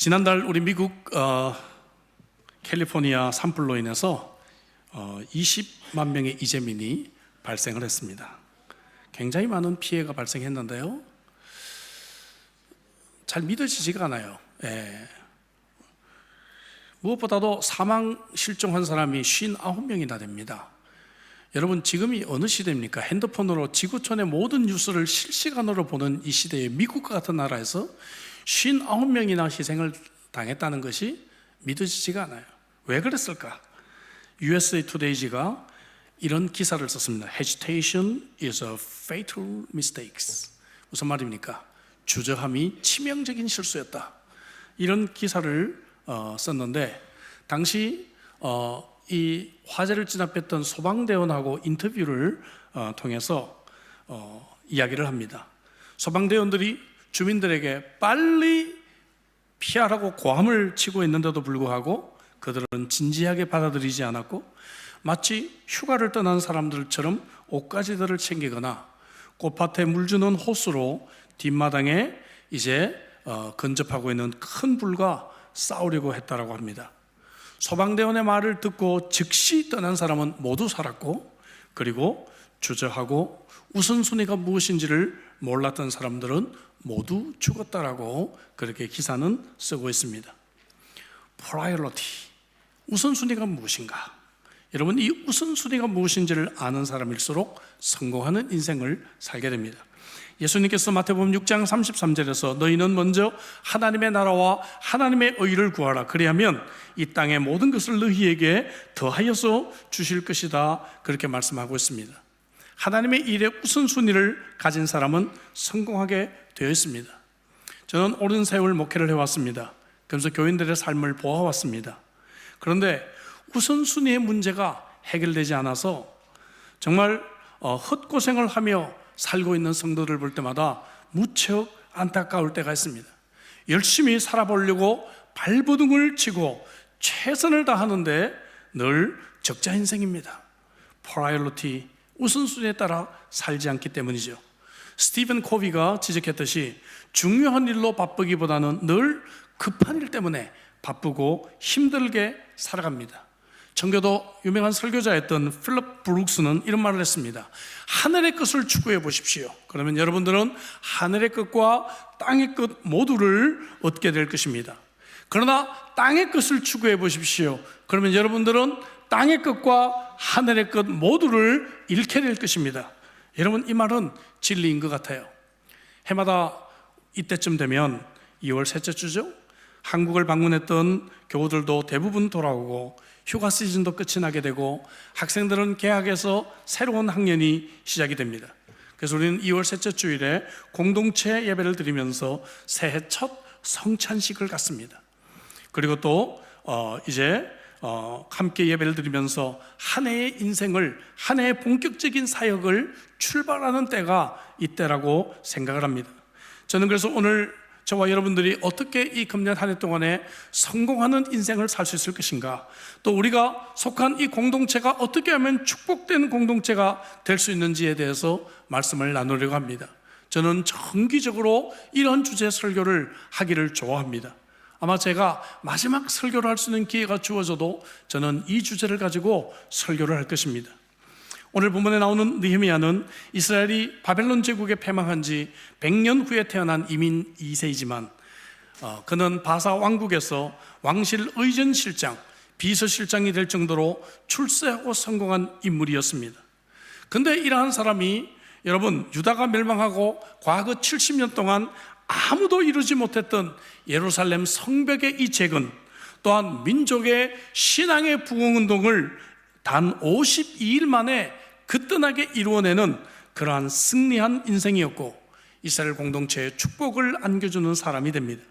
지난달 우리 미국 캘리포니아 산불로 인해서 20만 명의 이재민이 발생을 했습니다. 굉장히 많은 피해가 발생했는데요, 잘 믿어지지가 않아요. 무엇보다도 사망 실종한 사람이 59명이나 됩니다. 여러분, 지금이 어느 시대입니까? 핸드폰으로 지구촌의 모든 뉴스를 실시간으로 보는 이 시대에 미국과 같은 나라에서 59명이나 희생을 당했다는 것이 믿어지지가 않아요. 왜 그랬을까? USA Today가 이런 기사를 썼습니다. Hesitation is a fatal mistake. 무슨 말입니까? 주저함이 치명적인 실수였다. 이런 기사를 썼는데, 당시 이 화재를 진압했던 소방대원하고 인터뷰를 통해서 이야기를 합니다. 소방대원들이 주민들에게 빨리 피하라고 고함을 치고 있는데도 불구하고 그들은 진지하게 받아들이지 않았고, 마치 휴가를 떠난 사람들처럼 옷가지들을 챙기거나 꽃밭에 물 주는 호스로 뒷마당에 이제 근접하고 있는 큰 불과 싸우려고 했다라고 합니다. 소방대원의 말을 듣고 즉시 떠난 사람은 모두 살았고, 그리고 주저하고 우선순위가 무엇인지를 몰랐던 사람들은 모두 죽었다라고 그렇게 기사는 쓰고 있습니다. Priority, 우선순위가 무엇인가? 여러분, 이 우선순위가 무엇인지를 아는 사람일수록 성공하는 인생을 살게 됩니다. 예수님께서 마태복음 6장 33절에서 너희는 먼저 하나님의 나라와 하나님의 의를 구하라, 그리하면 이 땅의 모든 것을 너희에게 더하여서 주실 것이다, 그렇게 말씀하고 있습니다. 하나님의 일에 우선순위를 가진 사람은 성공하게 되어 있습니다. 저는 오랜 세월 목회를 해왔습니다. 그러면서 교인들의 삶을 보아왔습니다. 그런데 우선순위의 문제가 해결되지 않아서 정말 헛고생을 하며 살고 있는 성도들 볼 때마다 무척 안타까울 때가 있습니다. 열심히 살아보려고 발버둥을 치고 최선을 다하는데 늘 적자 인생입니다. Priority, 우선순위에 따라 살지 않기 때문이죠. 스티븐 코비가 지적했듯이 중요한 일로 바쁘기보다는 늘 급한 일 때문에 바쁘고 힘들게 살아갑니다. 청교도 유명한 설교자였던 필립 브룩스는 이런 말을 했습니다. 하늘의 것을 추구해 보십시오. 그러면 여러분들은 하늘의 것과 땅의 것 모두를 얻게 될 것입니다. 그러나 땅의 것을 추구해 보십시오. 그러면 여러분들은 땅의 것과 하늘의 것 모두를 잃게 될 것입니다. 여러분, 이 말은 진리인 것 같아요. 해마다 이때쯤 되면 2월 셋째 주죠. 한국을 방문했던 교우들도 대부분 돌아오고 휴가 시즌도 끝이 나게 되고 학생들은 개학해서 새로운 학년이 시작이 됩니다. 그래서 우리는 2월 셋째 주일에 공동체 예배를 드리면서 새해 첫 성찬식을 갖습니다. 그리고 또 이제 함께 예배를 드리면서 한 해의 인생을, 한 해의 본격적인 사역을 출발하는 때가 이때라고 생각을 합니다. 저는 그래서 오늘 저와 여러분들이 어떻게 이 금년 한 해 동안에 성공하는 인생을 살 수 있을 것인가, 또 우리가 속한 이 공동체가 어떻게 하면 축복된 공동체가 될 수 있는지에 대해서 말씀을 나누려고 합니다. 저는 정기적으로 이런 주제 설교를 하기를 좋아합니다. 아마 제가 마지막 설교를 할 수 있는 기회가 주어져도 저는 이 주제를 가지고 설교를 할 것입니다. 오늘 본문에 나오는 느헤미야는 이스라엘이 바벨론 제국에 패망한 지 100년 후에 태어난 이민 2세이지만 그는 바사 왕국에서 왕실 의전실장, 비서실장이 될 정도로 출세하고 성공한 인물이었습니다. 그런데 이러한 사람이, 여러분, 유다가 멸망하고 과거 70년 동안 아무도 이루지 못했던 예루살렘 성벽의 이 재건, 또한 민족의 신앙의 부흥운동을 단 52일 만에 그뜬하게 이루어내는 그러한 승리한 인생이었고, 이스라엘 공동체에 축복을 안겨주는 사람이 됩니다.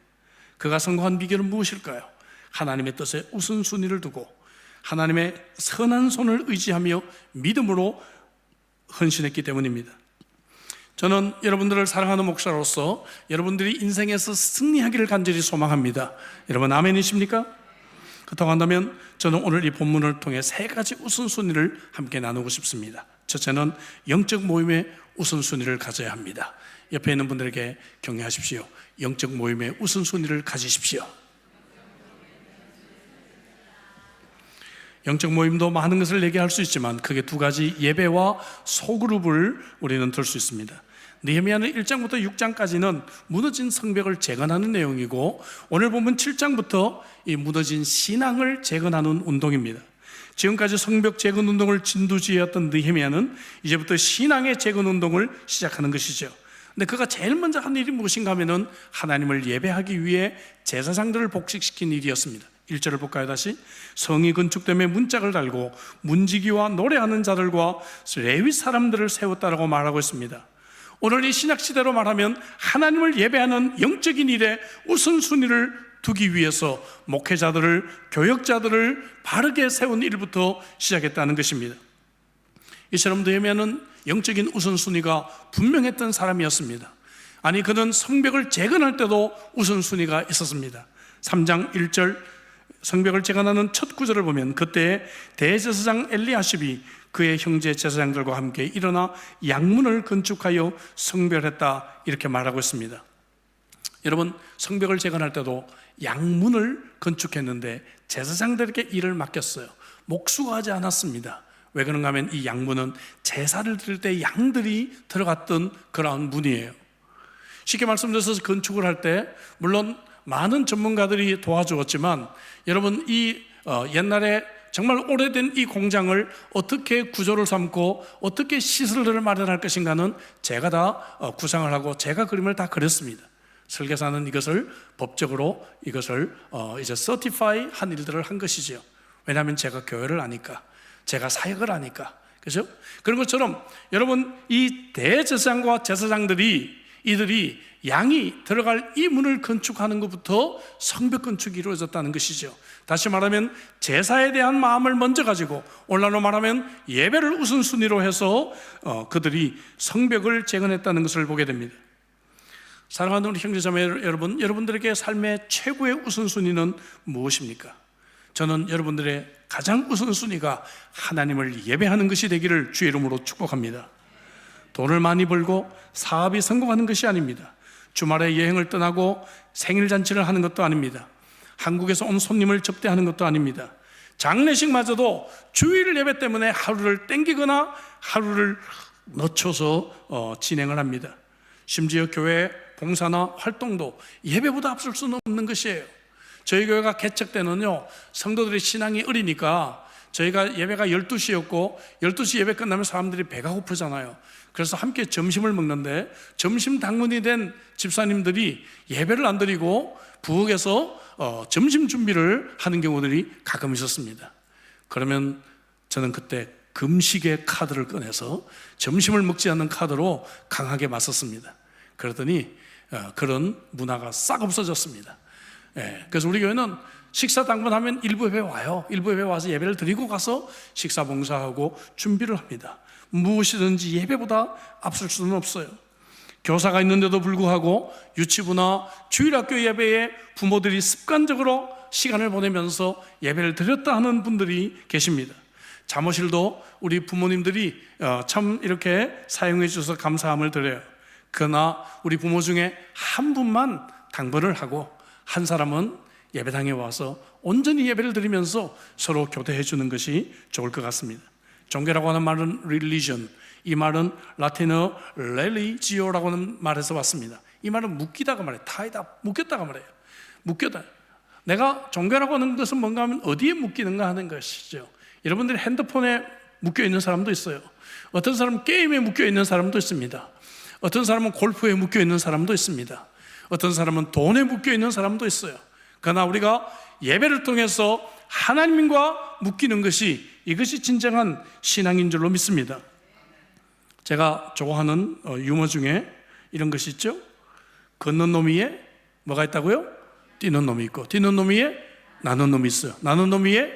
그가 성공한 비결은 무엇일까요? 하나님의 뜻에 우선순위를 두고 하나님의 선한 손을 의지하며 믿음으로 헌신했기 때문입니다. 저는 여러분들을 사랑하는 목사로서 여러분들이 인생에서 승리하기를 간절히 소망합니다. 여러분, 아멘이십니까? 그렇다고 한다면 저는 오늘 이 본문을 통해 세 가지 우선순위를 함께 나누고 싶습니다. 첫째는 영적 모임의 우선순위를 가져야 합니다. 옆에 있는 분들에게 격려하십시오. 영적 모임의 우선순위를 가지십시오. 영적 모임도 많은 것을 얘기할 수 있지만 크게 두 가지 예배와 소그룹을 우리는 들 수 있습니다. 느헤미야는 1장부터 6장까지는 무너진 성벽을 재건하는 내용이고, 오늘 보면 7장부터 이 무너진 신앙을 재건하는 운동입니다. 지금까지 성벽 재건 운동을 진두지휘했던 느헤미야는 이제부터 신앙의 재건 운동을 시작하는 것이죠. 근데 그가 제일 먼저 한 일이 무엇인가 하면은 하나님을 예배하기 위해 제사장들을 복직시킨 일이었습니다. 1절을 볼까요? 다시. 성이 건축됨에 문짝을 달고 문지기와 노래하는 자들과 레위 사람들을 세웠다라고 말하고 있습니다. 오늘 이 신약시대로 말하면 하나님을 예배하는 영적인 일에 우선순위를 두기 위해서 목회자들을, 교역자들을 바르게 세운 일부터 시작했다는 것입니다. 이처럼 느헤미야는 영적인 우선순위가 분명했던 사람이었습니다. 아니, 그는 성벽을 재건할 때도 우선순위가 있었습니다. 3장 1절 성벽을 재건하는 첫 구절을 보면, 그때 대제사장 엘리야십이 그의 형제 제사장들과 함께 일어나 양문을 건축하여 성별했다, 이렇게 말하고 있습니다. 여러분, 성벽을 재건할 때도 양문을 건축했는데 제사장들에게 일을 맡겼어요. 목수가 하지 않았습니다. 왜 그런가 하면 이 양문은 제사를 드릴 때 양들이 들어갔던 그런 문이에요. 쉽게 말씀드려서 건축을 할 때 물론 많은 전문가들이 도와주었지만, 여러분 이 옛날에 정말 오래된 이 공장을 어떻게 구조를 삼고 어떻게 시설을 마련할 것인가는 제가 다 구상을 하고 제가 그림을 다 그렸습니다. 설계사는 이것을 법적으로 이것을 이제 서티파이 한 일들을 한 것이죠. 왜냐하면 제가 교회를 아니까, 제가 사역을 아니까, 그죠? 그런 것처럼 여러분 이 대제사장과 제사장들이 이들이 양이 들어갈 이 문을 건축하는 것부터 성벽 건축이 이루어졌다는 것이죠. 다시 말하면 제사에 대한 마음을 먼저 가지고, 오늘날로 말하면 예배를 우선순위로 해서 그들이 성벽을 재건했다는 것을 보게 됩니다. 사랑하는 우리 형제자매 여러분, 여러분들에게 삶의 최고의 우선순위는 무엇입니까? 저는 여러분들의 가장 우선순위가 하나님을 예배하는 것이 되기를 주의 이름으로 축복합니다. 돈을 많이 벌고 사업이 성공하는 것이 아닙니다. 주말에 여행을 떠나고 생일잔치를 하는 것도 아닙니다. 한국에서 온 손님을 접대하는 것도 아닙니다. 장례식마저도 주일 예배 때문에 하루를 땡기거나 하루를 늦춰서 진행을 합니다. 심지어 교회 봉사나 활동도 예배보다 앞설 수는 없는 것이에요. 저희 교회가 개척 때는요, 성도들의 신앙이 어리니까 저희가 예배가 12시였고 12시 예배 끝나면 사람들이 배가 고프잖아요. 그래서 함께 점심을 먹는데 점심 당번이 된 집사님들이 예배를 안 드리고 부엌에서 점심 준비를 하는 경우들이 가끔 있었습니다. 그러면 저는 그때 금식의 카드를 꺼내서 점심을 먹지 않는 카드로 강하게 맞섰습니다. 그러더니 그런 문화가 싹 없어졌습니다. 그래서 우리 교회는 식사 당번하면 일부 예배 와요. 일부 예배 와서 예배를 드리고 가서 식사 봉사하고 준비를 합니다. 무엇이든지 예배보다 앞설 수는 없어요. 교사가 있는데도 불구하고 유치부나 주일학교 예배에 부모들이 습관적으로 시간을 보내면서 예배를 드렸다 하는 분들이 계십니다. 잠옷실도 우리 부모님들이 참 이렇게 사용해 주셔서 감사함을 드려요. 그러나 우리 부모 중에 한 분만 당번을 하고 한 사람은 예배당에 와서 온전히 예배를 드리면서 서로 교대해 주는 것이 좋을 것 같습니다. 종교라고 하는 말은 religion, 이 말은 라틴어 religio라고 하는 말에서 왔습니다. 이 말은 묶이다가 말이에요. 타이다, 묶였다가 말이에요. 묶였다. 내가 종교라고 하는 것은 뭔가 하면 어디에 묶이는가 하는 것이죠. 여러분들이 핸드폰에 묶여 있는 사람도 있어요. 어떤 사람은 게임에 묶여 있는 사람도 있습니다. 어떤 사람은 골프에 묶여 있는 사람도 있습니다. 어떤 사람은 돈에 묶여 있는 사람도 있어요. 그러나 우리가 예배를 통해서 하나님과 묶이는 것이, 이것이 진정한 신앙인 줄로 믿습니다. 제가 좋아하는 유머 중에 이런 것이 있죠. 걷는 놈 위에 뭐가 있다고요? 뛰는 놈이 있고, 뛰는 놈 위에 나는 놈이 있어요. 나는 놈 위에,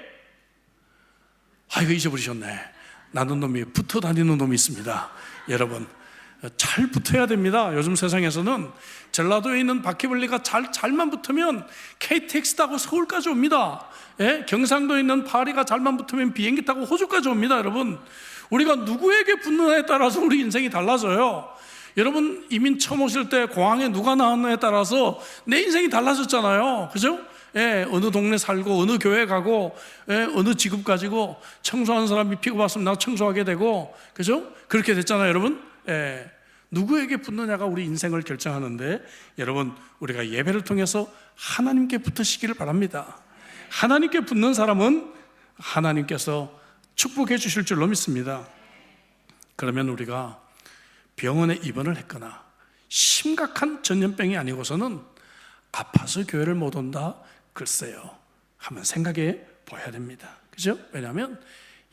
이거 잊어버리셨네. 나는 놈 위에 붙어 다니는 놈이 있습니다. 여러분 잘 붙어야 됩니다. 요즘 세상에서는 전라도에 있는 바퀴벌레가 잘만 붙으면 KTX 타고 서울까지 옵니다. 경상도에 있는 파리가 잘만 붙으면 비행기 타고 호주까지 옵니다. 여러분, 우리가 누구에게 붙느냐에 따라서 우리 인생이 달라져요. 여러분 이민 처음 오실 때 공항에 누가 나왔느냐에 따라서 내 인생이 달라졌잖아요. 그죠? 예, 어느 동네 살고 어느 교회 가고 예, 어느 직업 가지고 청소하는 사람이 피고 왔으면 나도 청소하게 되고, 그죠? 그렇게 됐잖아요, 여러분. 예, 누구에게 붙느냐가 우리 인생을 결정하는데, 여러분, 우리가 예배를 통해서 하나님께 붙으시기를 바랍니다. 하나님께 붙는 사람은 하나님께서 축복해 주실 줄로 믿습니다. 그러면 우리가 병원에 입원을 했거나 심각한 전염병이 아니고서는 아파서 교회를 못 온다? 글쎄요, 한번 생각해 봐야 됩니다. 그죠? 왜냐하면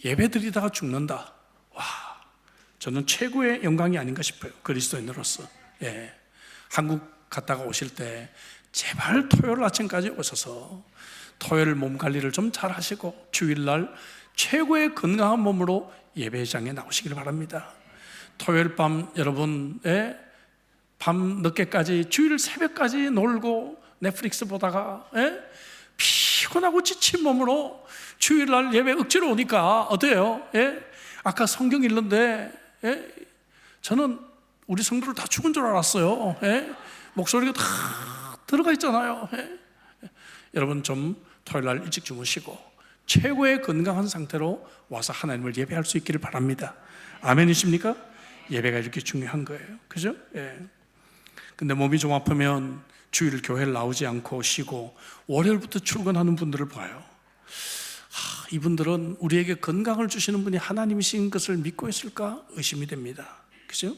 예배 드리다가 죽는다. 와, 저는 최고의 영광이 아닌가 싶어요, 그리스도인으로서. 예, 한국 갔다가 오실 때 제발 토요일 아침까지 오셔서 토요일 몸 관리를 좀 잘 하시고 주일날 최고의 건강한 몸으로 예배장에 나오시길 바랍니다. 토요일 밤 여러분의 밤 늦게까지, 주일 새벽까지 놀고 넷플릭스 보다가 피곤하고 지친 몸으로 주일날 예배 억지로 오니까 어때요? 아까 성경 읽는데 저는 우리 성도들 다 죽은 줄 알았어요. 목소리가 다 들어가 있잖아요. 여러분 좀 토요일날 일찍 주무시고 최고의 건강한 상태로 와서 하나님을 예배할 수 있기를 바랍니다. 아멘이십니까? 예배가 이렇게 중요한 거예요. 그죠? 근데 몸이 좀 아프면 주일 교회를 나오지 않고 쉬고 월요일부터 출근하는 분들을 봐요. 이분들은 우리에게 건강을 주시는 분이 하나님이신 것을 믿고 있을까 의심이 됩니다. 그죠?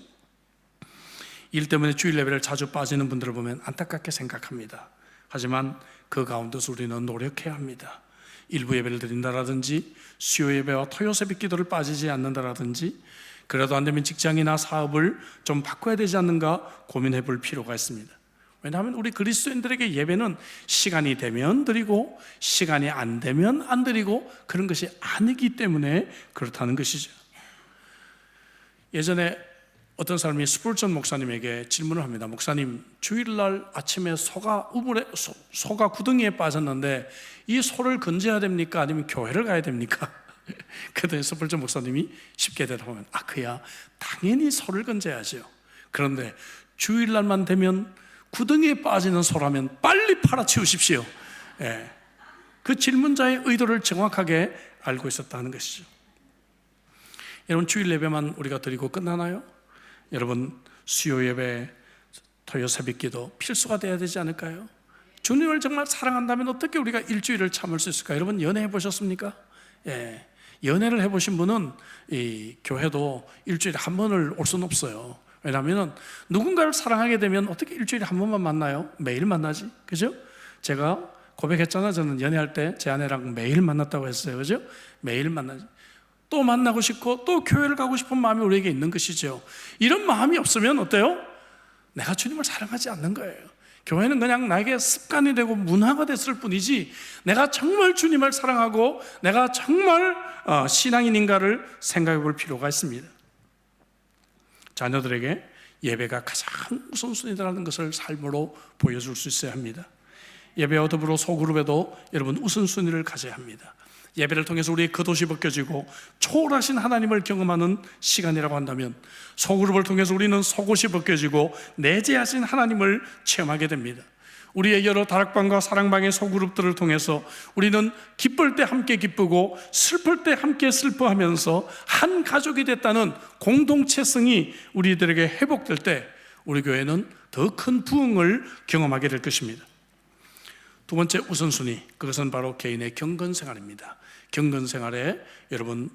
일 때문에 주일 예배를 자주 빠지는 분들을 보면 안타깝게 생각합니다. 하지만 그 가운데서 우리는 노력해야 합니다. 일부 예배를 드린다라든지 수요 예배와 토요 새벽 기도를 빠지지 않는다라든지, 그래도 안 되면 직장이나 사업을 좀 바꿔야 되지 않는가 고민해 볼 필요가 있습니다. 왜냐하면 우리 그리스도인들에게 예배는 시간이 되면 드리고 시간이 안 되면 안 드리고 그런 것이 아니기 때문에 그렇다는 것이죠. 예전에 어떤 사람이 스폴전 목사님에게 질문을 합니다. 목사님, 주일날 아침에 소가 구덩이에 빠졌는데 이 소를 건져야 됩니까? 아니면 교회를 가야 됩니까? 그때 스폴전 목사님이 쉽게 대답하면, 그야 당연히 소를 건져야죠. 그런데 주일날만 되면 구덩이에 빠지는 소라면 빨리 팔아치우십시오. 그 질문자의 의도를 정확하게 알고 있었다는 것이죠. 여러분, 주일 예배만 우리가 드리고 끝나나요? 여러분, 수요 예배, 토요 새벽 기도 필수가 돼야 되지 않을까요? 주님을 정말 사랑한다면 어떻게 우리가 일주일을 참을 수 있을까요? 여러분, 연애해 보셨습니까? 연애를 해보신 분은 이 교회도 일주일에 한 번을 올 수는 없어요. 왜냐하면 누군가를 사랑하게 되면 어떻게 일주일에 한 번만 만나요? 매일 만나지, 그죠? 제가 고백했잖아요. 저는 연애할 때 제 아내랑 매일 만났다고 했어요, 그죠? 매일 만나지. 또 만나고 싶고 또 교회를 가고 싶은 마음이 우리에게 있는 것이죠. 이런 마음이 없으면 어때요? 내가 주님을 사랑하지 않는 거예요. 교회는 그냥 나에게 습관이 되고 문화가 됐을 뿐이지, 내가 정말 주님을 사랑하고 내가 정말 신앙인인가를 생각해 볼 필요가 있습니다. 자녀들에게 예배가 가장 우선순위라는 것을 삶으로 보여줄 수 있어야 합니다. 예배와 더불어 소그룹에도 여러분 우선순위를 가져야 합니다. 예배를 통해서 우리의 겉옷이 벗겨지고 초월하신 하나님을 경험하는 시간이라고 한다면, 소그룹을 통해서 우리는 속옷이 벗겨지고 내재하신 하나님을 체험하게 됩니다. 우리의 여러 다락방과 사랑방의 소그룹들을 통해서 우리는 기쁠 때 함께 기쁘고 슬플 때 함께 슬퍼하면서 한 가족이 됐다는 공동체성이 우리들에게 회복될 때 우리 교회는 더 큰 부흥을 경험하게 될 것입니다. 두 번째 우선순위, 그것은 바로 개인의 경건생활입니다. 경건생활에 여러분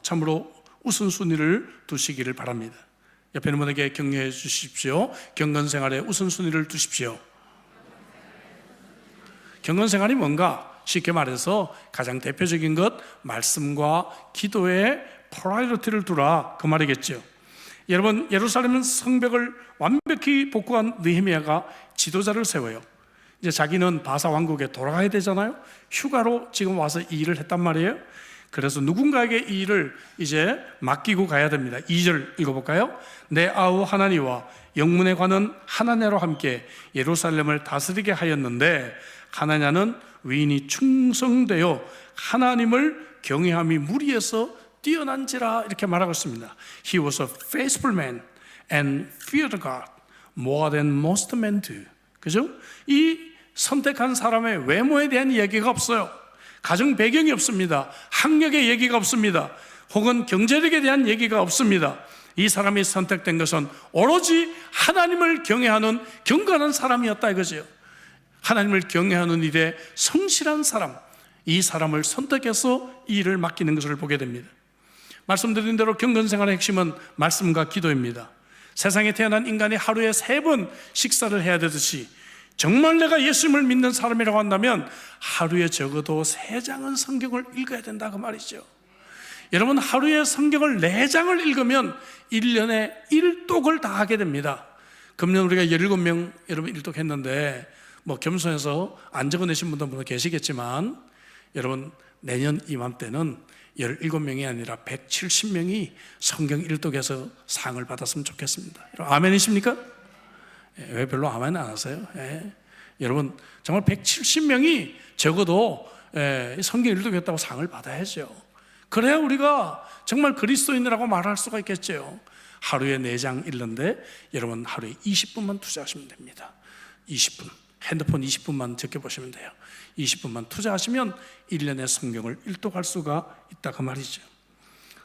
참으로 우선순위를 두시기를 바랍니다. 옆에 있는 분에게 격려해 주십시오. 경건생활에 우선순위를 두십시오. 경건생활이 뭔가? 쉽게 말해서 가장 대표적인 것, 말씀과 기도에 프라이어리티를 두라, 그 말이겠죠. 여러분, 예루살렘 성벽을 완벽히 복구한 느헤미야가 지도자를 세워요. 이제 자기는 바사 왕국에 돌아가야 되잖아요. 휴가로 지금 와서 이 일을 했단 말이에요. 그래서 누군가에게 이 일을 이제 맡기고 가야 됩니다. 2절 읽어볼까요? 내 아우 하나니와 영문에 관한 하나냐로 함께 예루살렘을 다스리게 하였는데, 하나냐는 위인이 충성되어 하나님을 경외함이 무리에서 뛰어난지라, 이렇게 말하고 있습니다. He was a faithful man and feared God more than most men do. 그죠? 이 선택한 사람의 외모에 대한 얘기가 없어요. 가정 배경이 없습니다. 학력의 얘기가 없습니다. 혹은 경제력에 대한 얘기가 없습니다. 이 사람이 선택된 것은 오로지 하나님을 경외하는 경건한 사람이었다 이거죠. 하나님을 경외하는 일에 성실한 사람, 이 사람을 선택해서 이 일을 맡기는 것을 보게 됩니다. 말씀드린 대로 경건생활의 핵심은 말씀과 기도입니다. 세상에 태어난 인간이 하루에 3번 식사를 해야 되듯이 정말 내가 예수님을 믿는 사람이라고 한다면 하루에 적어도 3장은 성경을 읽어야 된다 그 말이죠. 여러분, 하루에 성경을 4장을 읽으면 1년에 1독을 다 하게 됩니다. 금년 우리가 17명 여러분 일독했는데 겸손해서 안 적어내신 분도 계시겠지만 여러분, 내년 이맘때는 17명이 아니라 170명이 성경 일독에서 상을 받았으면 좋겠습니다. 여러분, 아멘이십니까? 왜 별로 아멘 안 하세요? 여러분, 정말 170명이 적어도 성경 일독했다고 상을 받아야죠. 그래야 우리가 정말 그리스도인이라고 말할 수가 있겠죠. 하루에 4장 읽는데 여러분 하루에 20분만 투자하시면 됩니다. 20분, 핸드폰 20분만 적혀보시면 돼요. 20분만 투자하시면 1년에 성경을 일독할 수가 있다 그 말이죠.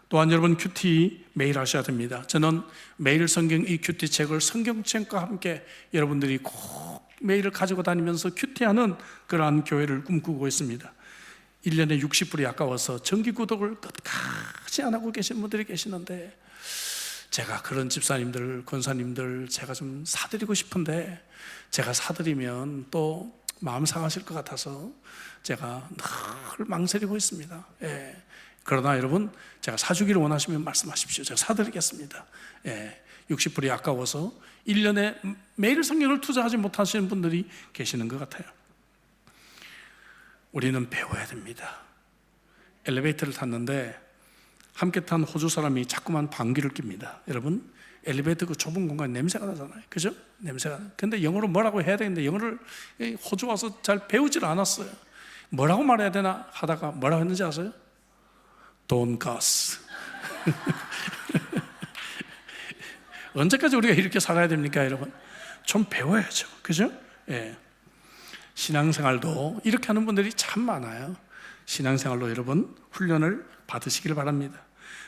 또한 여러분, 큐티 매일 하셔야 됩니다. 저는 매일 성경 이 큐티 책을 성경책과 함께 여러분들이 꼭 매일 가지고 다니면서 큐티하는 그러한 교회를 꿈꾸고 있습니다. 1년에 60불이 아까워서 정기구독을 끝까지 안 하고 계신 분들이 계시는데, 제가 그런 집사님들, 권사님들 제가 좀 사드리고 싶은데 제가 사드리면 또 마음 상하실 것 같아서 제가 늘 망설이고 있습니다. 그러나 여러분, 제가 사주기를 원하시면 말씀하십시오. 제가 사드리겠습니다. 60불이 아까워서 1년에 매일 성경을 투자하지 못하시는 분들이 계시는 것 같아요. 우리는 배워야 됩니다. 엘리베이터를 탔는데 함께 탄 호주 사람이 자꾸만 방귀를 낍니다. 여러분, 엘리베이터 그 좁은 공간 냄새가 나잖아요. 그죠? 냄새가. 근데 영어로 뭐라고 해야 되는데 영어를 호주 와서 잘 배우질 않았어요. 뭐라고 말해야 되나 하다가 뭐라고 했는지 아세요? 돈가스. 언제까지 우리가 이렇게 살아야 됩니까, 여러분? 좀 배워야죠. 그죠? 신앙생활도 이렇게 하는 분들이 참 많아요. 신앙생활로 여러분 훈련을 받으시길 바랍니다.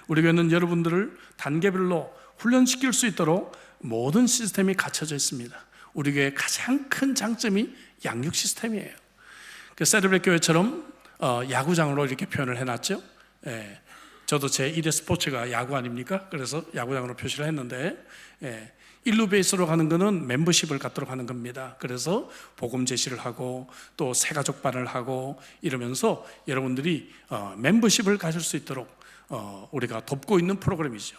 우리 교회는 여러분들을 단계별로 훈련시킬 수 있도록 모든 시스템이 갖춰져 있습니다. 우리 교회의 가장 큰 장점이 양육 시스템이에요. 세르브레 교회처럼 야구장으로 이렇게 표현을 해놨죠. 저도 제 1회 스포츠가 야구 아닙니까? 그래서 야구장으로 표시를 했는데, 일루 베이스로 가는 거는 멤버십을 갖도록 하는 겁니다. 그래서 복음 제시를 하고 또 새가족반을 하고 이러면서 여러분들이 멤버십을 가질 수 있도록 우리가 돕고 있는 프로그램이죠.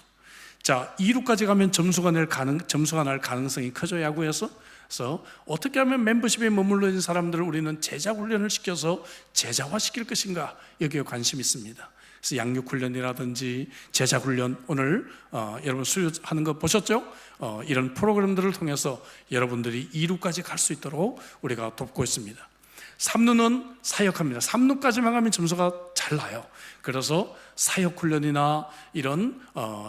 자, 2루까지 가면 점수가 날 가능성이 커져, 야구에서. 그래서 어떻게 하면 멤버십에 머물러 있는 사람들을 우리는 제자 훈련을 시켜서 제자화시킬 것인가, 여기에 관심이 있습니다. 그래서 양육훈련이라든지 제자훈련, 오늘 여러분 수요하는 거 보셨죠? 이런 프로그램들을 통해서 여러분들이 2루까지 갈 수 있도록 우리가 돕고 있습니다. 3루는 사역합니다. 3루까지만 가면 점수가 잘 나요. 그래서 사역훈련이나 이런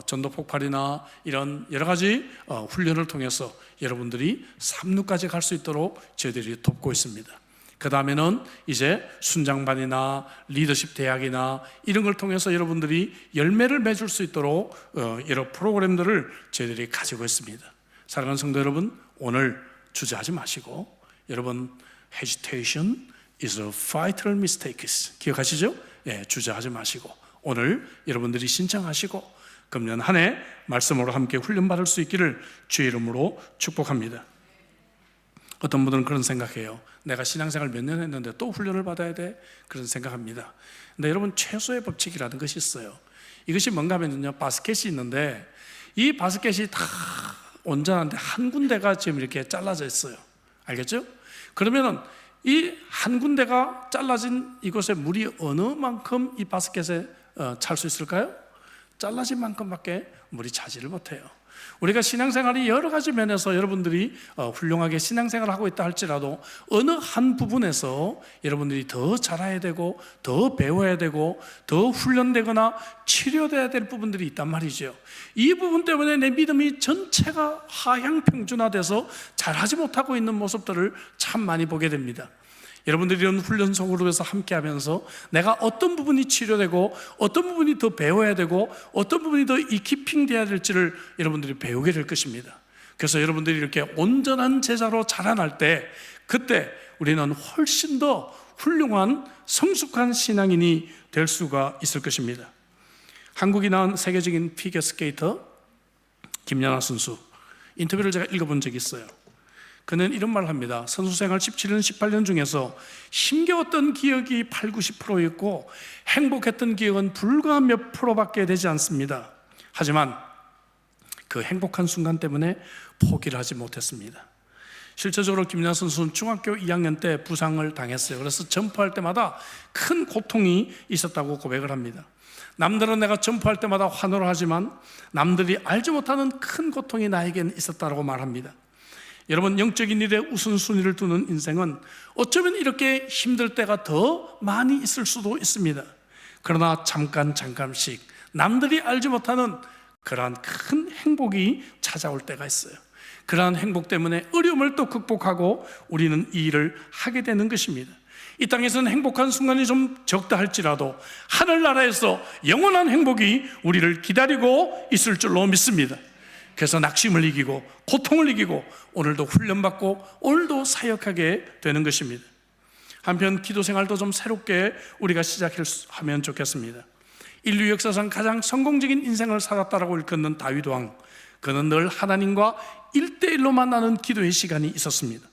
전도폭발이나 이런 여러 가지 훈련을 통해서 여러분들이 3루까지 갈 수 있도록 저희들이 돕고 있습니다. 그 다음에는 이제 순장반이나 리더십 대학이나 이런 걸 통해서 여러분들이 열매를 맺을 수 있도록 여러 프로그램들을 저희들이 가지고 있습니다. 사랑하는 성도 여러분, 오늘 주저하지 마시고, 여러분, hesitation is a fatal mistake. 기억하시죠? 주저하지 마시고 오늘 여러분들이 신청하시고 금년 한 해 말씀으로 함께 훈련받을 수 있기를 주의 이름으로 축복합니다. 어떤 분들은 그런 생각해요. 내가 신앙생활 몇 년 했는데 또 훈련을 받아야 돼? 그런 생각합니다. 근데 여러분, 최소의 법칙이라는 것이 있어요. 이것이 뭔가 하면요, 바스켓이 있는데 이 바스켓이 다 온전한데 한 군데가 지금 이렇게 잘라져 있어요. 알겠죠? 그러면은 이 한 군데가 잘라진 이곳에 물이 어느 만큼 이 바스켓에 찰 수 있을까요? 잘라진 만큼밖에 물이 차지를 못해요. 우리가 신앙생활이 여러 가지 면에서 여러분들이 훌륭하게 신앙생활을 하고 있다 할지라도 어느 한 부분에서 여러분들이 더 잘해야 되고 더 배워야 되고 더 훈련되거나 치료돼야 될 부분들이 있단 말이죠. 이 부분 때문에 내 믿음이 전체가 하향 평준화돼서 잘하지 못하고 있는 모습들을 참 많이 보게 됩니다. 여러분들이 이런 훈련 속으로 해서 함께 하면서 내가 어떤 부분이 치료되고 어떤 부분이 더 배워야 되고 어떤 부분이 더 이키핑돼야 될지를 여러분들이 배우게 될 것입니다. 그래서 여러분들이 이렇게 온전한 제자로 자라날 때 그때 우리는 훨씬 더 훌륭한 성숙한 신앙인이 될 수가 있을 것입니다. 한국이 낳은 세계적인 피겨스케이터 김연아 선수 인터뷰를 제가 읽어본 적이 있어요. 그는 이런 말을 합니다. 선수생활 17년, 18년 중에서 힘겨웠던 기억이 8, 90%였고 행복했던 기억은 불과 몇 프로밖에 되지 않습니다. 하지만 그 행복한 순간 때문에 포기를 하지 못했습니다. 실제적으로 김연아 선수는 중학교 2학년 때 부상을 당했어요. 그래서 점프할 때마다 큰 고통이 있었다고 고백을 합니다. 남들은 내가 점프할 때마다 환호를 하지만 남들이 알지 못하는 큰 고통이 나에게는 있었다고 말합니다. 여러분, 영적인 일에 우선순위를 두는 인생은 어쩌면 이렇게 힘들 때가 더 많이 있을 수도 있습니다. 그러나 잠깐씩 남들이 알지 못하는 그러한 큰 행복이 찾아올 때가 있어요. 그러한 행복 때문에 어려움을 또 극복하고 우리는 이 일을 하게 되는 것입니다. 이 땅에서는 행복한 순간이 좀 적다 할지라도 하늘나라에서 영원한 행복이 우리를 기다리고 있을 줄로 믿습니다. 그래서 낙심을 이기고 고통을 이기고 오늘도 훈련받고 오늘도 사역하게 되는 것입니다. 한편 기도 생활도 좀 새롭게 우리가 시작하면 좋겠습니다. 인류 역사상 가장 성공적인 인생을 살았다라고 일컫는 다윗 왕, 그는 늘 하나님과 1대1로 만나는 기도의 시간이 있었습니다.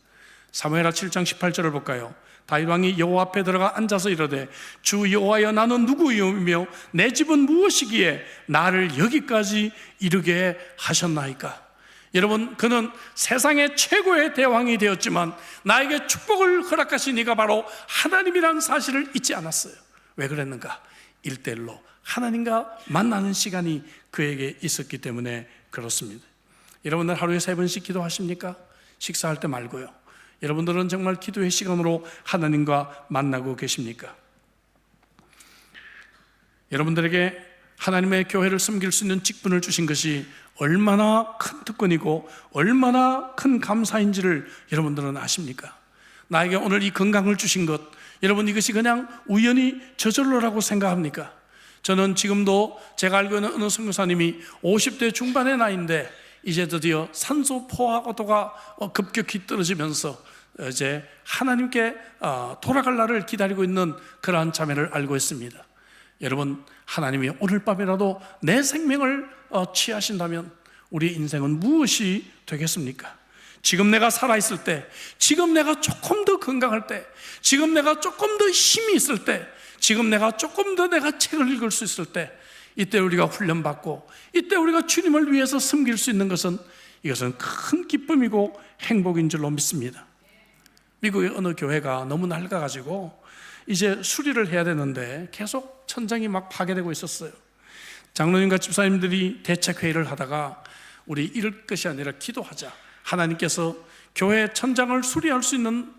사무엘하 7장 18절을 볼까요? 다윗 왕이 여호와 앞에 들어가 앉아서 이르되 주 여호와여, 나는 누구이며 내 집은 무엇이기에 나를 여기까지 이르게 하셨나이까? 여러분, 그는 세상의 최고의 대왕이 되었지만 나에게 축복을 허락하신 이가 바로 하나님이라는 사실을 잊지 않았어요. 왜 그랬는가? 1대1로 하나님과 만나는 시간이 그에게 있었기 때문에 그렇습니다. 여러분들 하루에 3번씩 기도하십니까? 식사할 때 말고요. 여러분들은 정말 기도의 시간으로 하나님과 만나고 계십니까? 여러분들에게 하나님의 교회를 섬길 수 있는 직분을 주신 것이 얼마나 큰 특권이고 얼마나 큰 감사인지를 여러분들은 아십니까? 나에게 오늘 이 건강을 주신 것, 여러분 이것이 그냥 우연히 저절로라고 생각합니까? 저는 지금도 제가 알고 있는 어느 선교사님이 50대 중반의 나이인데 이제 드디어 산소 포화도가 급격히 떨어지면서 이제 하나님께 돌아갈 날을 기다리고 있는 그러한 자매를 알고 있습니다. 여러분, 하나님이 오늘 밤이라도 내 생명을 취하신다면 우리 인생은 무엇이 되겠습니까? 지금 내가 살아있을 때, 지금 내가 조금 더 건강할 때, 지금 내가 조금 더 힘이 있을 때, 지금 내가 조금 더 내가 책을 읽을 수 있을 때, 이때 우리가 훈련받고 이때 우리가 주님을 위해서 섬길 수 있는 것은 이것은 큰 기쁨이고 행복인 줄로 믿습니다. 미국의 어느 교회가 너무 낡아가지고 이제 수리를 해야 되는데 계속 천장이 막 파괴되고 있었어요. 장로님과 집사님들이 대책회의를 하다가 우리 이럴 것이 아니라 기도하자, 하나님께서 교회 천장을 수리할 수 있는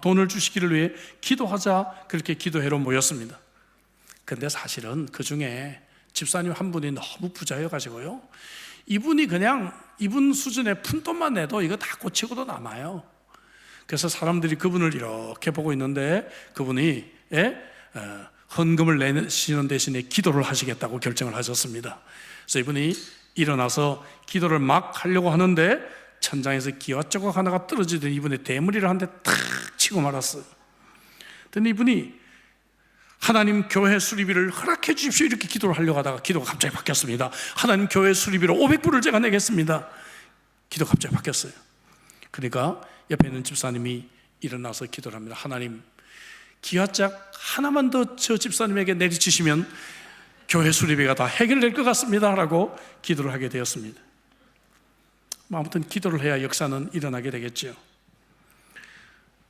돈을 주시기를 위해 기도하자, 그렇게 기도회로 모였습니다. 근데 사실은 그 중에 집사님 한 분이 너무 부자여가지고요, 이분이 그냥 이분 수준의 푼돈만 내도 이거 다 고치고도 남아요. 그래서 사람들이 그분을 이렇게 보고 있는데 그분이 헌금을 내시는 대신에 기도를 하시겠다고 결정을 하셨습니다. 그래서 이분이 일어나서 기도를 막 하려고 하는데 천장에서 기와 조각 하나가 떨어지더니 이분의 대머리를 한 대 탁 치고 말았어요. 그런데 이분이 하나님 교회 수리비를 허락해 주십시오 이렇게 기도를 하려고 하다가 기도가 갑자기 바뀌었습니다. 하나님 교회 수리비로 500불을 제가 내겠습니다. 기도가 갑자기 바뀌었어요. 그러니까 옆에 있는 집사님이 일어나서 기도를 합니다. 하나님, 기와짝 하나만 더 저 집사님에게 내리치시면 교회 수리비가 다 해결될 것 같습니다 라고 기도를 하게 되었습니다. 아무튼 기도를 해야 역사는 일어나게 되겠죠.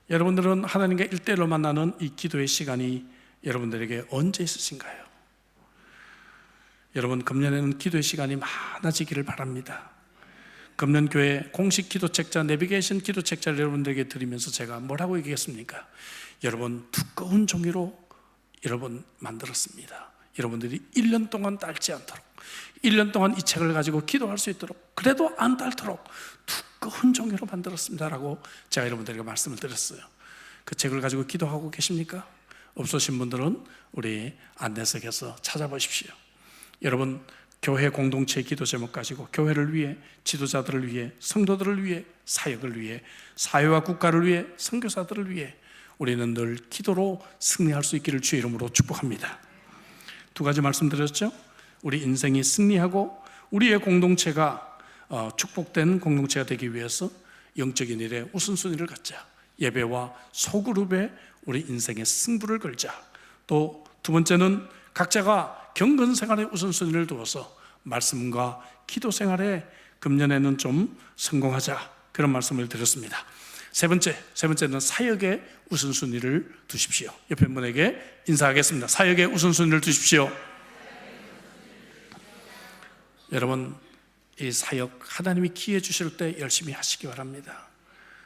여러분들은 하나님과 1대1로 만나는 이 기도의 시간이 여러분들에게 언제 있으신가요? 여러분, 금년에는 기도의 시간이 많아지기를 바랍니다. 금년 교회 공식 기도책자 내비게이션 기도책자를 여러분들에게 드리면서 제가 뭐라고 얘기했습니까? 여러분 두꺼운 종이로 여러분 만들었습니다. 여러분들이 1년 동안 딸지 않도록, 1년 동안 이 책을 가지고 기도할 수 있도록, 그래도 안 딸도록 두꺼운 종이로 만들었습니다 라고 제가 여러분들에게 말씀을 드렸어요. 그 책을 가지고 기도하고 계십니까? 없으신 분들은 우리 안내석에서 찾아보십시오. 여러분 교회 공동체 기도 제목 가지고 교회를 위해, 지도자들을 위해, 성도들을 위해, 사역을 위해, 사회와 국가를 위해, 선교사들을 위해 우리는 늘 기도로 승리할 수 있기를 주의 이름으로 축복합니다. 두 가지 말씀드렸죠. 우리 인생이 승리하고 우리의 공동체가 축복된 공동체가 되기 위해서 영적인 일에 우선순위를 갖자. 예배와 소그룹에 우리 인생의 승부를 걸자. 또 두 번째는 각자가 경건 생활에 우선순위를 두어서 말씀과 기도 생활에 금년에는 좀 성공하자, 그런 말씀을 드렸습니다. 세 번째는 사역에 우선순위를 두십시오. 옆에 분에게 인사하겠습니다. 사역에 우선순위를 두십시오. 여러분 이 사역 하나님이 기회 주실 때 열심히 하시기 바랍니다.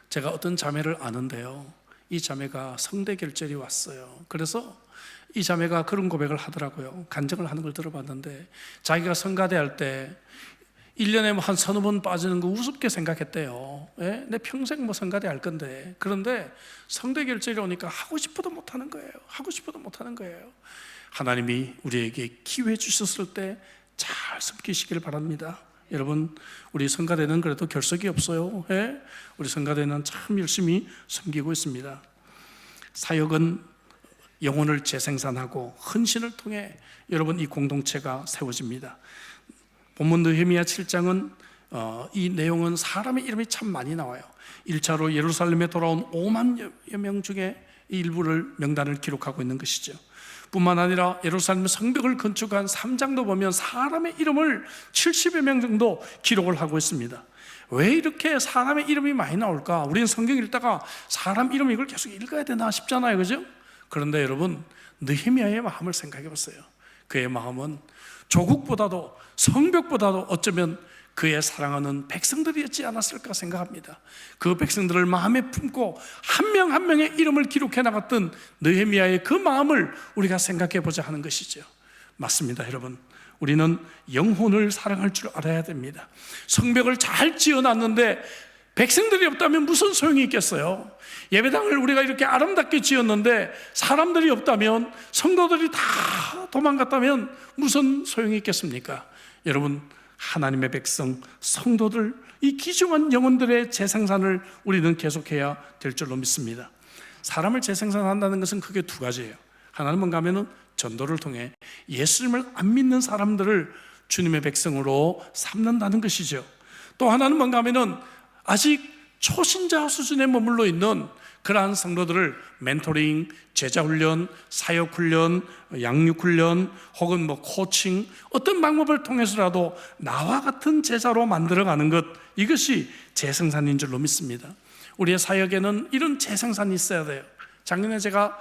제가 어떤 자매를 아는데요, 이 자매가 성대결절이 왔어요. 그래서 이 자매가 그런 고백을 하더라고요. 간증을 하는 걸 들어봤는데 자기가 성가대 할 때 1년에 한 서너 번 빠지는 거 우습게 생각했대요. 예? 내 평생 뭐 성가대 할 건데. 그런데 성대결절이 오니까 하고 싶어도 못하는 거예요. 하고 싶어도 못하는 거예요. 하나님이 우리에게 기회 주셨을 때 잘 섬기시길 바랍니다. 여러분 우리 성가대는 그래도 결석이 없어요. 예? 우리 성가대는 참 열심히 섬기고 있습니다. 사역은 영혼을 재생산하고 헌신을 통해 여러분 이 공동체가 세워집니다. 본문 느헤미야 7장은 이 내용은 사람의 이름이 참 많이 나와요. 1차로 예루살렘에 돌아온 5만여 명 중에 일부를 명단을 기록하고 있는 것이죠. 뿐만 아니라 예루살렘 성벽을 건축한 3장도 보면 사람의 이름을 70여 명 정도 기록을 하고 있습니다. 왜 이렇게 사람의 이름이 많이 나올까? 우리는 성경 읽다가 사람 이름 이걸 계속 읽어야 되나 싶잖아요, 그죠? 그런데 여러분 느헤미야의 마음을 생각해 보세요. 그의 마음은 조국보다도 성벽보다도 어쩌면 그의 사랑하는 백성들이었지 않았을까 생각합니다. 그 백성들을 마음에 품고 한 명 한 명의 이름을 기록해 나갔던 느헤미야의 그 마음을 우리가 생각해 보자 하는 것이죠. 맞습니다, 여러분. 우리는 영혼을 사랑할 줄 알아야 됩니다. 성벽을 잘 지어놨는데 백성들이 없다면 무슨 소용이 있겠어요? 예배당을 우리가 이렇게 아름답게 지었는데 사람들이 없다면, 성도들이 다 도망갔다면 무슨 소용이 있겠습니까? 여러분 하나님의 백성, 성도들, 이 귀중한 영혼들의 재생산을 우리는 계속해야 될 줄로 믿습니다. 사람을 재생산한다는 것은 크게 두 가지예요. 하나는 뭔가 하면은 전도를 통해 예수님을 안 믿는 사람들을 주님의 백성으로 삼는다는 것이죠. 또 하나는 뭔가 하면은 아직 초신자 수준에 머물러 있는 그러한 성도들을 멘토링, 제자훈련, 사역훈련, 양육훈련 혹은 코칭, 어떤 방법을 통해서라도 나와 같은 제자로 만들어가는 것, 이것이 재생산인 줄로 믿습니다. 우리의 사역에는 이런 재생산이 있어야 돼요. 작년에 제가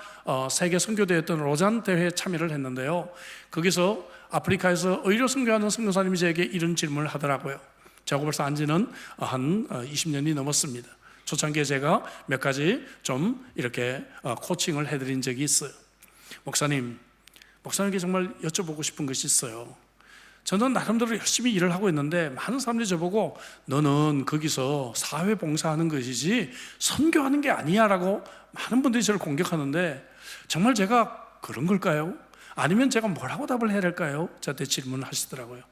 세계 선교대회였던 로잔 대회에 참여를 했는데요, 거기서 아프리카에서 의료 선교하는 선교사님이 제게 이런 질문을 하더라고요. 제가 벌써 안 지는 한 20년이 넘었습니다. 초창기에 제가 몇 가지 좀 이렇게 코칭을 해드린 적이 있어요. 목사님께 정말 여쭤보고 싶은 것이 있어요. 저는 나름대로 열심히 일을 하고 있는데 많은 사람들이 저보고 너는 거기서 사회 봉사하는 것이지 선교하는 게 아니야 라고 많은 분들이 저를 공격하는데, 정말 제가 그런 걸까요? 아니면 제가 뭐라고 답을 해야 될까요? 저한테 질문을 하시더라고요.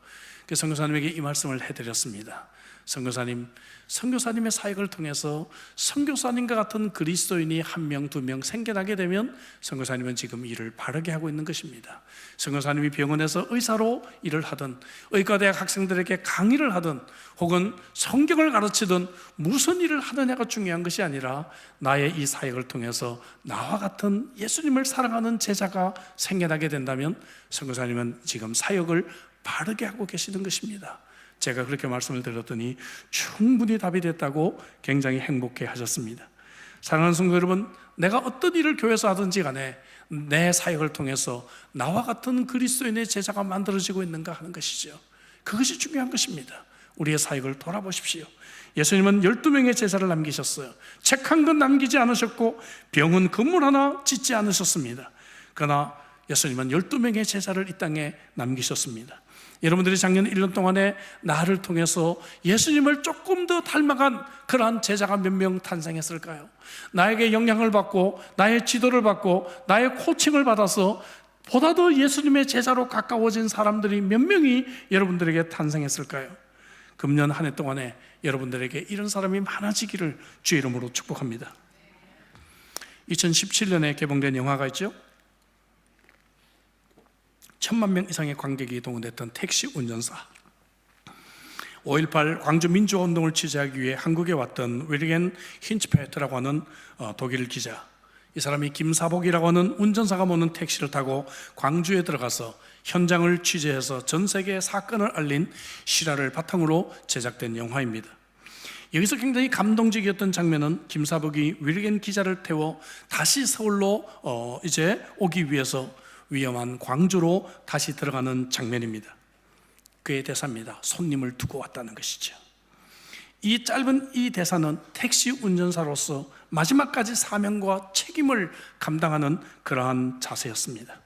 그래서 선교사님에게 이 말씀을 해드렸습니다. 선교사님의 사역을 통해서 선교사님과 같은 그리스도인이 한 명, 두 명 생겨나게 되면 선교사님은 지금 일을 바르게 하고 있는 것입니다. 선교사님이 병원에서 의사로 일을 하든, 의과대학 학생들에게 강의를 하든, 혹은 성경을 가르치든 무슨 일을 하느냐가 중요한 것이 아니라 나의 이 사역을 통해서 나와 같은 예수님을 사랑하는 제자가 생겨나게 된다면 선교사님은 지금 사역을 바르게 하고 계시는 것입니다. 제가 그렇게 말씀을 드렸더니 충분히 답이 됐다고 굉장히 행복해 하셨습니다. 사랑하는 성도 여러분, 내가 어떤 일을 교회에서 하든지 간에 내 사역을 통해서 나와 같은 그리스도인의 제자가 만들어지고 있는가 하는 것이죠. 그것이 중요한 것입니다. 우리의 사역을 돌아보십시오. 예수님은 12명의 제자를 남기셨어요. 책 한 권 남기지 않으셨고 병원 건물 하나 짓지 않으셨습니다. 그러나 예수님은 12명의 제자를 이 땅에 남기셨습니다. 여러분들이 작년 1년 동안에 나를 통해서 예수님을 조금 더 닮아간 그러한 제자가 몇 명 탄생했을까요? 나에게 영향을 받고 나의 지도를 받고 나의 코칭을 받아서 보다 더 예수님의 제자로 가까워진 사람들이 몇 명이 여러분들에게 탄생했을까요? 금년 한 해 동안에 여러분들에게 이런 사람이 많아지기를 주의 이름으로 축복합니다. 2017년에 개봉된 영화가 있죠. 1000만 명 이상의 관객이 동원됐던 택시 운전사. 5.18 광주 민주화운동을 취재하기 위해 한국에 왔던 위르겐 힌츠페트라고 하는 독일 기자, 이 사람이 김사복이라고 하는 운전사가 모는 택시를 타고 광주에 들어가서 현장을 취재해서 전 세계에 사건을 알린 실화를 바탕으로 제작된 영화입니다. 여기서 굉장히 감동적이었던 장면은 김사복이 위르겐 기자를 태워 다시 서울로 이제 오기 위해서 위험한 광주로 다시 들어가는 장면입니다. 그의 대사입니다. 손님을 두고 왔다는 것이죠. 이 짧은 이 대사는 택시 운전사로서 마지막까지 사명과 책임을 감당하는 그러한 자세였습니다.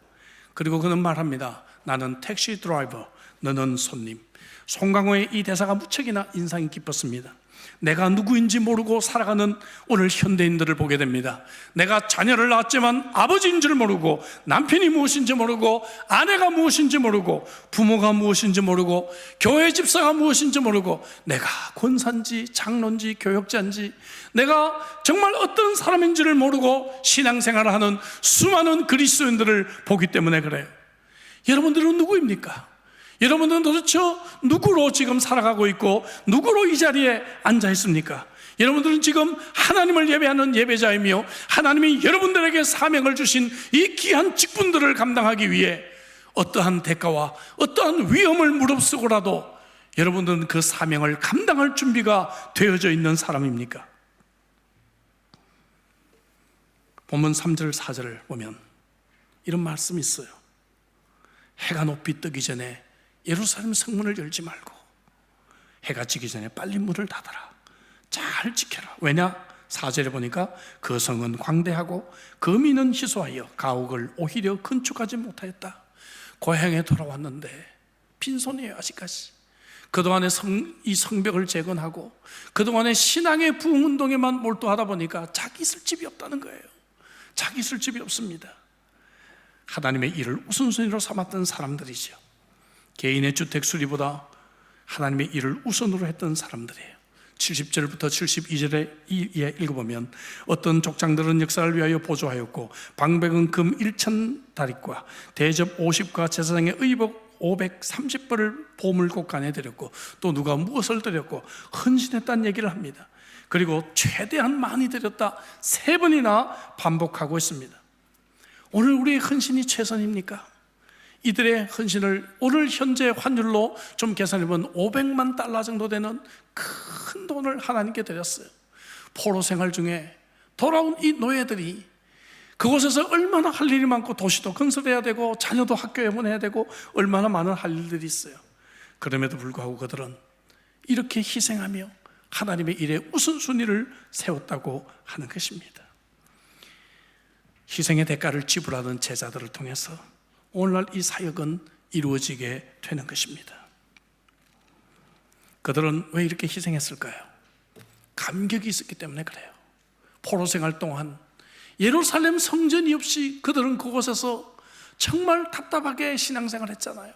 그리고 그는 말합니다. 나는 택시 드라이버, 너는 손님. 송강호의 이 대사가 무척이나 인상이 깊었습니다. 내가 누구인지 모르고 살아가는 오늘 현대인들을 보게 됩니다. 내가 자녀를 낳았지만 아버지인 줄 모르고, 남편이 무엇인지 모르고, 아내가 무엇인지 모르고, 부모가 무엇인지 모르고, 교회 집사가 무엇인지 모르고, 내가 권사인지 장로인지 교역자인지, 내가 정말 어떤 사람인지를 모르고 신앙생활을 하는 수많은 그리스도인들을 보기 때문에 그래요. 여러분들은 누구입니까? 여러분들은 도대체 누구로 지금 살아가고 있고 누구로 이 자리에 앉아 있습니까? 여러분들은 지금 하나님을 예배하는 예배자이며 하나님이 여러분들에게 사명을 주신 이 귀한 직분들을 감당하기 위해 어떠한 대가와 어떠한 위험을 무릅쓰고라도 여러분들은 그 사명을 감당할 준비가 되어져 있는 사람입니까? 본문 3절 4절을 보면 이런 말씀이 있어요. 해가 높이 뜨기 전에 예루살렘 성문을 열지 말고 해가 지기 전에 빨리 문을 닫아라. 잘 지켜라. 왜냐? 4절에 보니까 그 성은 광대하고 거민은 희소하여 가옥을 오히려 건축하지 못하였다. 고향에 돌아왔는데 빈손이에요. 아직까지. 그동안에 이 성벽을 재건하고 그동안에 신앙의 부흥운동에만 몰두하다 보니까 자기 있을 집이 없다는 거예요. 자기 있을 집이 없습니다. 하나님의 일을 우선순위로 삼았던 사람들이죠. 개인의 주택 수리보다 하나님의 일을 우선으로 했던 사람들이에요. 70절부터 72절에 읽어보면 어떤 족장들은 역사를 위하여 보조하였고 방백은 금 1000다리과 대접 50과 제사장의 의복 530벌을 보물곡간에 드렸고 또 누가 무엇을 드렸고 헌신했다는 얘기를 합니다. 그리고 최대한 많이 드렸다 3번이나 반복하고 있습니다. 오늘 우리의 헌신이 최선입니까? 이들의 헌신을 오늘 현재 환율로 좀 계산해보면 500만 달러 정도 되는 큰 돈을 하나님께 드렸어요. 포로 생활 중에 돌아온 이 노예들이 그곳에서 얼마나 할 일이 많고 도시도 건설해야 되고 자녀도 학교에 보내야 되고 얼마나 많은 할 일들이 있어요. 그럼에도 불구하고 그들은 이렇게 희생하며 하나님의 일에 우선순위를 세웠다고 하는 것입니다. 희생의 대가를 지불하는 제자들을 통해서 오늘날 이 사역은 이루어지게 되는 것입니다. 그들은 왜 이렇게 희생했을까요? 감격이 있었기 때문에 그래요. 포로 생활 동안 예루살렘 성전이 없이 그들은 그곳에서 정말 답답하게 신앙생활 했잖아요.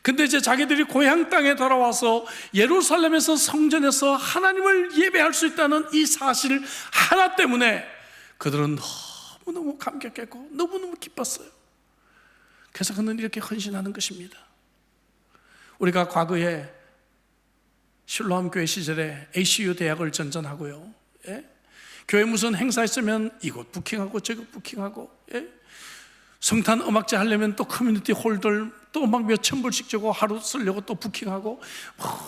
근데 이제 자기들이 고향 땅에 돌아와서 예루살렘에서 성전에서 하나님을 예배할 수 있다는 이 사실 하나 때문에 그들은 너무너무 감격했고 너무너무 기뻤어요. 그래서 그는 이렇게 헌신하는 것입니다. 우리가 과거에 실로암 교회 시절에 ACU 대학을 전전하고요. 예? 교회 무슨 행사 있으면 이곳 부킹하고 저곳 부킹하고, 예? 성탄 음악제 하려면 또 커뮤니티 홀들 또 막 몇천 불씩 주고 하루 쓰려고 또 부킹하고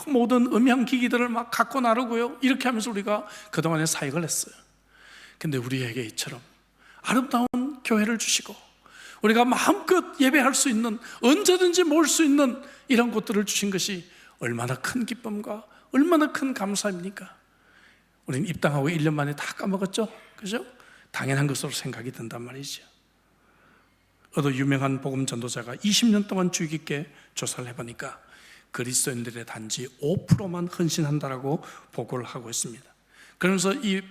모든 음향기기들을 막 갖고 나르고요. 이렇게 하면서 우리가 그동안에 사역을 했어요. 근데 우리에게 이처럼 아름다운 교회를 주시고 우리가 마음껏 예배할 수 있는 언제든지 모을 수 있는 이런 곳들을 주신 것이 얼마나 큰 기쁨과 얼마나 큰 감사입니까? 우리는 입당하고 1년 만에 다 까먹었죠? 그죠? 당연한 것으로 생각이 든단 말이죠. 어느 유명한 복음 전도자가 20년 동안 주의 깊게 조사를 해보니까 그리스도인들의 단지 5%만 헌신한다라고 보고를 하고 있습니다. 그러면서 이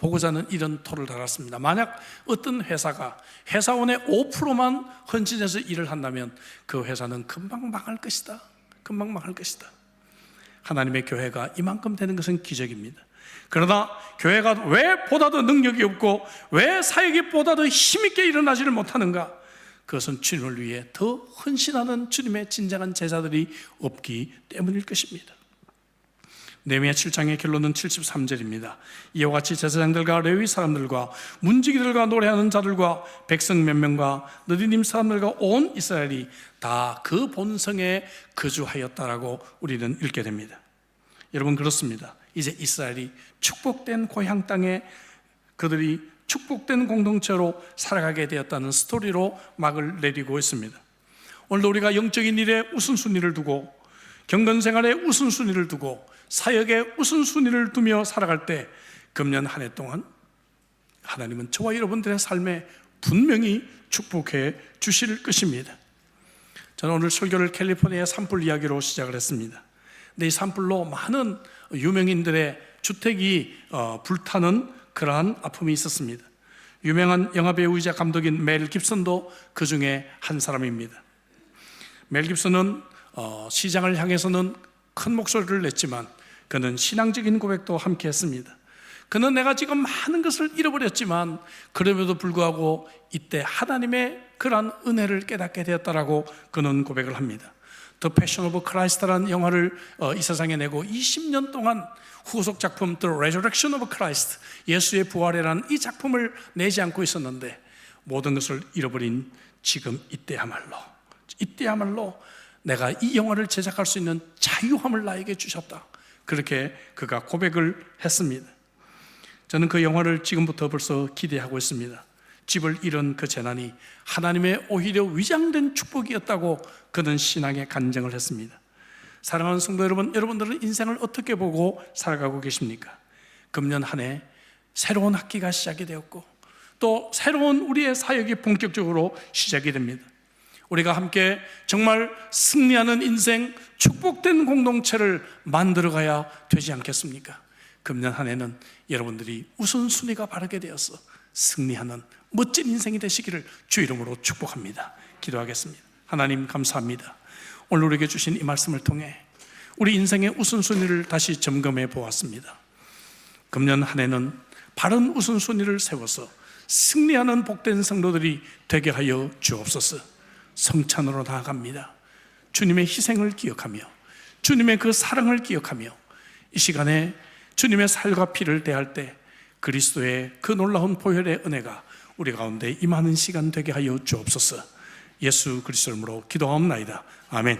보고자는 이런 토를 달았습니다. 만약 어떤 회사가 회사원의 5%만 헌신해서 일을 한다면 그 회사는 금방 망할 것이다. 금방 망할 것이다. 하나님의 교회가 이만큼 되는 것은 기적입니다. 그러나 교회가 왜 보다 더 능력이 없고 왜 사역이 보다 더 힘있게 일어나지를 못하는가? 그것은 주님을 위해 더 헌신하는 주님의 진정한 제자들이 없기 때문일 것입니다. 느헤미야 7장의 결론은 73절입니다. 이와 같이 제사장들과 레위 사람들과 문지기들과 노래하는 자들과 백성 몇 명과 느디님 사람들과 온 이스라엘이 다 그 본성에 거주하였다라고 우리는 읽게 됩니다. 여러분, 그렇습니다. 이제 이스라엘이 축복된 고향 땅에 그들이 축복된 공동체로 살아가게 되었다는 스토리로 막을 내리고 있습니다. 오늘도 우리가 영적인 일에 우선순위를 두고 경건생활에 우선순위를 두고 사역에 우선순위를 두며 살아갈 때 금년 한 해 동안 하나님은 저와 여러분들의 삶에 분명히 축복해 주실 것입니다. 저는 오늘 설교를 캘리포니아 산불 이야기로 시작을 했습니다. 근데 이 산불로 많은 유명인들의 주택이 불타는 그러한 아픔이 있었습니다. 유명한 영화배우이자 감독인 멜 깁슨도 그 중에 한 사람입니다. 멜 깁슨은 시장을 향해서는 큰 목소리를 냈지만 그는 신앙적인 고백도 함께 했습니다. 그는 내가 지금 많은 것을 잃어버렸지만 그럼에도 불구하고 이때 하나님의 그러한 은혜를 깨닫게 되었다라고 그는 고백을 합니다. The Passion of Christ라는 영화를 이 세상에 내고 20년 동안 후속 작품 The Resurrection of Christ, 예수의 부활이라는 이 작품을 내지 않고 있었는데 모든 것을 잃어버린 지금 이때야말로 내가 이 영화를 제작할 수 있는 자유함을 나에게 주셨다. 그렇게 그가 고백을 했습니다. 저는 그 영화를 지금부터 벌써 기대하고 있습니다. 집을 잃은 그 재난이 하나님의 오히려 위장된 축복이었다고 그는 신앙에 간증을 했습니다. 사랑하는 성도 여러분, 여러분들은 인생을 어떻게 보고 살아가고 계십니까? 금년 한 해 새로운 학기가 시작이 되었고 또 새로운 우리의 사역이 본격적으로 시작이 됩니다. 우리가 함께 정말 승리하는 인생, 축복된 공동체를 만들어가야 되지 않겠습니까? 금년 한 해는 여러분들이 우선순위가 바르게 되어서 승리하는 멋진 인생이 되시기를 주 이름으로 축복합니다. 기도하겠습니다. 하나님, 감사합니다. 오늘 우리에게 주신 이 말씀을 통해 우리 인생의 우선순위를 다시 점검해 보았습니다. 금년 한 해는 바른 우선순위를 세워서 승리하는 복된 성도들이 되게 하여 주옵소서. 성찬으로 나아갑니다. 주님의 희생을 기억하며 주님의 그 사랑을 기억하며 이 시간에 주님의 살과 피를 대할 때 그리스도의 그 놀라운 보혈의 은혜가 우리 가운데 임하는 시간 되게 하여 주옵소서. 예수 그리스도 이름으로 기도하옵나이다. 아멘.